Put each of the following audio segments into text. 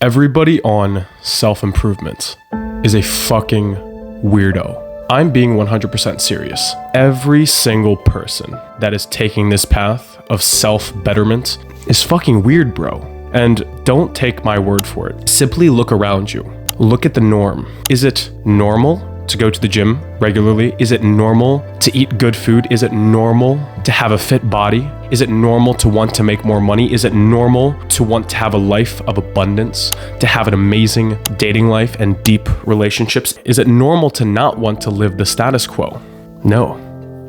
Everybody on self-improvement is a fucking weirdo. I'm being 100% serious. Every single person that is taking this path of self-betterment is fucking weird, bro. And don't take my word for it. Simply look around you. Look at the norm. Is it normal to go to the gym regularly? Is it normal to eat good food? Is it normal to have a fit body? Is it normal to want to make more money? Is it normal to want to have a life of abundance, to have an amazing dating life and deep relationships? Is it normal to not want to live the status quo? No.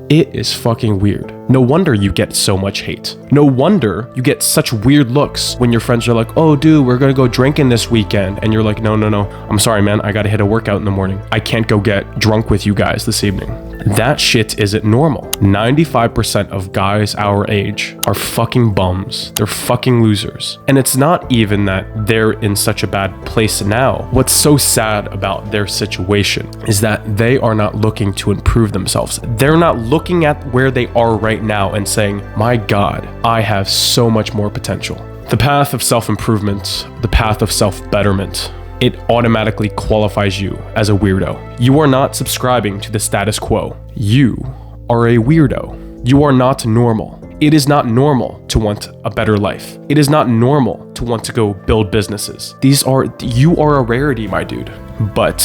It is fucking weird. No wonder you get so much hate. No wonder you get such weird looks when your friends are like, oh dude, we're gonna go drinking this weekend. And you're like, no. I'm sorry, man. I gotta hit a workout in the morning. I can't go get drunk with you guys this evening. That shit isn't normal. 95% of guys our age are fucking bums. They're fucking losers. And it's not even that they're in such a bad place now. What's so sad about their situation is that they are not looking to improve themselves. They're not looking at where they are right now and saying, my God, I have so much more potential. The path of self-improvement, the path of self-betterment, it automatically qualifies you as a weirdo. You are not subscribing to the status quo. You are a weirdo. You are not normal. It is not normal to want a better life. It is not normal to want to go build businesses. You are a rarity, my dude. But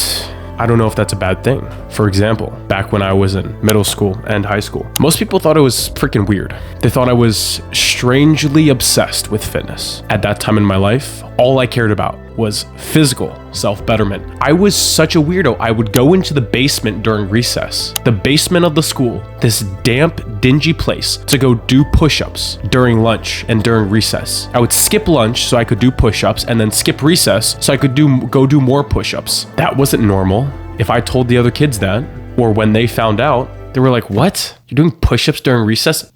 I don't know if that's a bad thing. For example, back when I was in middle school and high school, most people thought it was freaking weird. They thought I was strangely obsessed with fitness. At that time in my life, all I cared about was physical self-betterment. I was such a weirdo. I would go into the basement during recess, the basement of the school, this damp, dingy place, to go do push-ups during lunch and during recess. I would skip lunch so I could do push-ups and then skip recess so I could go do more push-ups. That wasn't normal. If I told the other kids that, or when they found out, they were like, what? You're doing push-ups during recess?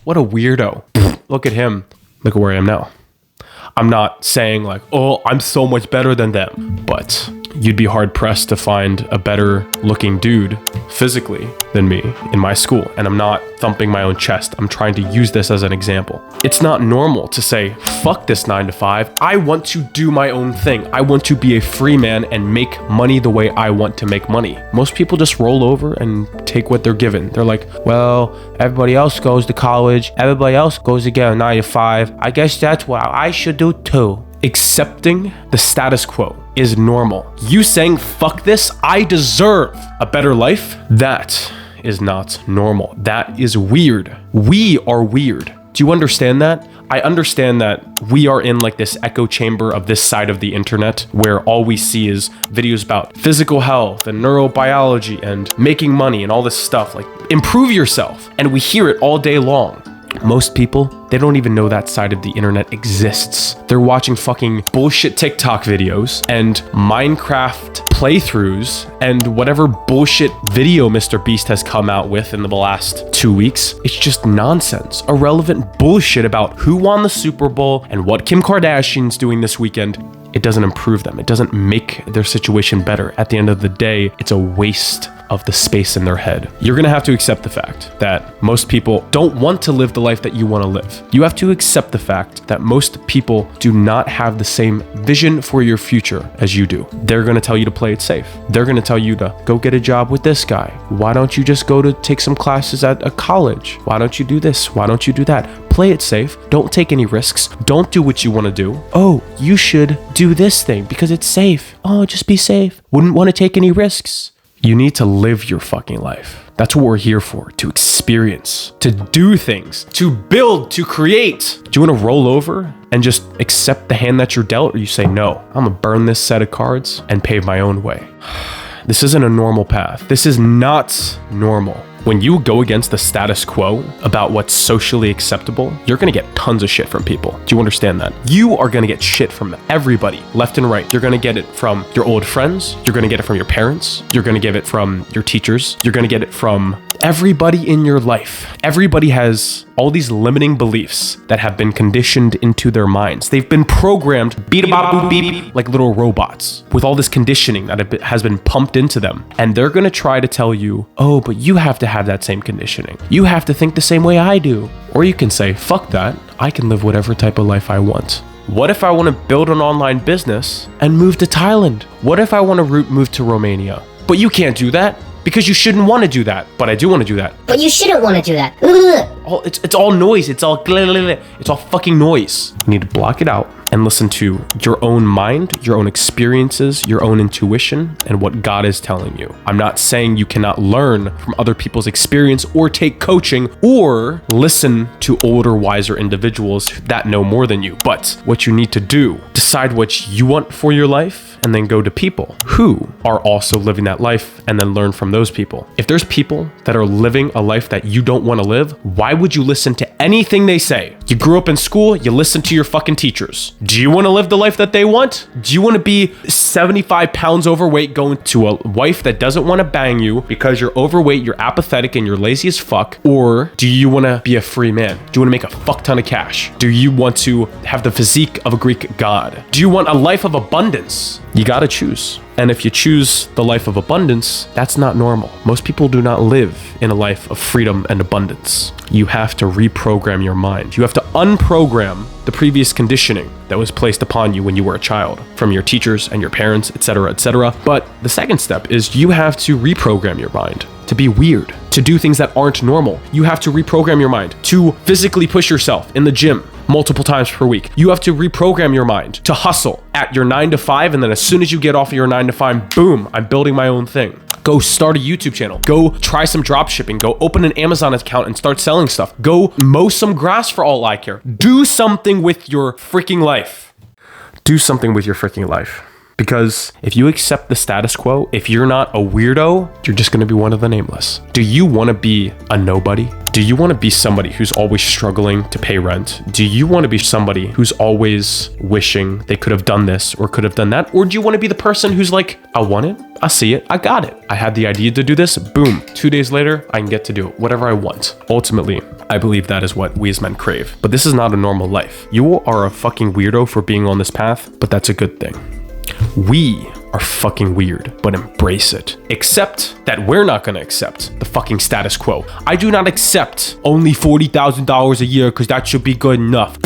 What a weirdo. Look at him. Look at where I am now. I'm not saying like, oh, I'm so much better than them, but you'd be hard pressed to find a better looking dude physically than me in my school. And I'm not thumping my own chest. I'm trying to use this as an example. It's not normal to say, fuck this 9 to 5. I want to do my own thing. I want to be a free man and make money the way I want to make money. Most people just roll over and take what they're given. They're like, well, everybody else goes to college. Everybody else goes to get a 9 to 5. I guess that's what I should do too. Accepting the status quo is normal. You saying, fuck this, I deserve a better life, that is not normal. That is weird. We are weird. Do you understand that? I understand that we are in like this echo chamber of this side of the internet where all we see is videos about physical health and neurobiology and making money and all this stuff. Like, improve yourself. And we hear it all day long. Most people, they don't even know that side of the internet exists. They're watching fucking bullshit TikTok videos and Minecraft playthroughs and whatever bullshit video Mr. Beast has come out with in the last 2 weeks. It's just nonsense. Irrelevant bullshit about who won the Super Bowl and what Kim Kardashian's doing this weekend. It doesn't improve them. It doesn't make their situation better. At the end of the day, it's a waste of the space in their head. You're gonna have to accept the fact that most people don't want to live the life that you want to live. You have to accept the fact that most people do not have the same vision for your future as you do. They're gonna tell you to play it safe. They're gonna tell you to go get a job with this guy. Why don't you just go to take some classes at a college? Why don't you do this? Why don't you do that? Play it safe. Don't take any risks. Don't do what you want to do. Oh, you should do this thing because it's safe. Oh, just be safe. Wouldn't want to take any risks. You need to live your fucking life. That's what we're here for, to experience, to do things, to build, to create. Do you want to roll over and just accept the hand that you're dealt, or you say, no, I'm gonna burn this set of cards and pave my own way? This isn't a normal path. This is not normal. When you go against the status quo about what's socially acceptable, you're gonna get tons of shit from people. Do you understand that? You are gonna get shit from everybody, left and right. You're gonna get it from your old friends. You're gonna get it from your parents. You're gonna get it from your teachers. You're gonna get it from everybody in your life. Everybody has all these limiting beliefs that have been conditioned into their minds. They've been programmed beep bop beep like little robots with all this conditioning that has been pumped into them. And they're gonna try to tell you, oh, but you have to have that same conditioning. You have to think the same way I do. Or you can say, fuck that. I can live whatever type of life I want. What if I want to build an online business and move to Thailand? What if I want to move to Romania? But you can't do that because you shouldn't want to do that. But I do want to do that. But you shouldn't want to do that. It's all noise. It's all fucking noise. You need to block it out and listen to your own mind, your own experiences, your own intuition, and what God is telling you. I'm not saying you cannot learn from other people's experience or take coaching or listen to older, wiser individuals that know more than you. But what you need to do, decide what you want for your life, and then go to people who are also living that life and then learn from those people. If there's people that are living a life that you don't want to live, why would you listen to anything they say? You grew up in school, you listen to your fucking teachers. Do you want to live the life that they want? Do you want to be 75 pounds overweight going to a wife that doesn't want to bang you because you're overweight, you're apathetic, and you're lazy as fuck? Or do you want to be a free man? Do you want to make a fuck ton of cash? Do you want to have the physique of a Greek god? Do you want a life of abundance? You gotta choose. And if you choose the life of abundance, that's not normal. Most people do not live in a life of freedom and abundance. You have to reprogram your mind. You have to unprogram the previous conditioning that was placed upon you when you were a child from your teachers and your parents, etc., etc. But the second step is you have to reprogram your mind to be weird, to do things that aren't normal. You have to reprogram your mind to physically push yourself in the gym multiple times per week. You have to reprogram your mind to hustle at your 9 to 5, and then as soon as you get off of your 9 to 5, boom, I'm building my own thing. Go start a YouTube channel. Go try some drop shipping. Go open an Amazon account and start selling stuff. Go mow some grass for all I care. Do something with your freaking life. Do something with your freaking life. Because if you accept the status quo, if you're not a weirdo, you're just going to be one of the nameless. Do you want to be a nobody? Do you want to be somebody who's always struggling to pay rent? Do you want to be somebody who's always wishing they could have done this or could have done that? Or do you want to be the person who's like, I want it, I see it, I got it. I had the idea to do this, boom. 2 days later, I can get to do it, whatever I want. Ultimately, I believe that is what we as men crave. But this is not a normal life. You are a fucking weirdo for being on this path, but that's a good thing. We are fucking weird, but embrace it. Except that we're not gonna accept the fucking status quo. I do not accept only $40,000 a year because that should be good enough.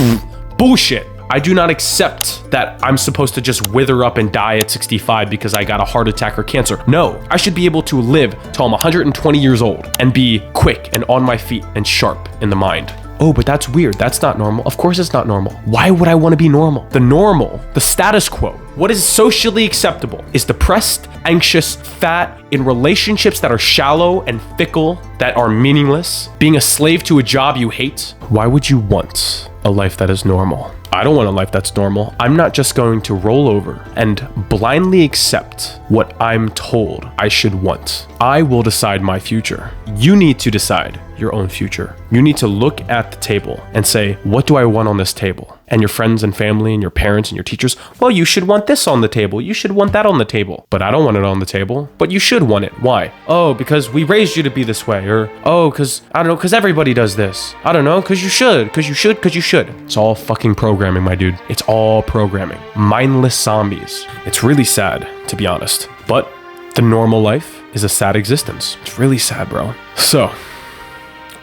Bullshit. I do not accept that I'm supposed to just wither up and die at 65 because I got a heart attack or cancer. No, I should be able to live till I'm 120 years old and be quick and on my feet and sharp in the mind. Oh, but that's weird. That's not normal. Of course it's not normal. Why would I want to be normal? The normal, the status quo, what is socially acceptable is depressed, anxious, fat, in relationships that are shallow and fickle, that are meaningless, being a slave to a job you hate. Why would you want a life that is normal? I don't want a life that's normal. I'm not just going to roll over and blindly accept what I'm told I should want. I will decide my future. You need to decide your own future. You need to look at the table and say, what do I want on this table? And your friends and family and your parents and your teachers, well, you should want this on the table. You should want that on the table. But I don't want it on the table. But you should want it. Why? Oh, because we raised you to be this way. Or, oh, because, I don't know, because everybody does this. I don't know, because you should, because you should, because you should. It's all fucking programming, my dude. It's all programming. Mindless zombies. It's really sad, to be honest. But the normal life is a sad existence. It's really sad, bro. So,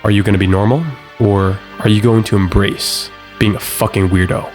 are you going to be normal? Or are you going to embrace being a fucking weirdo?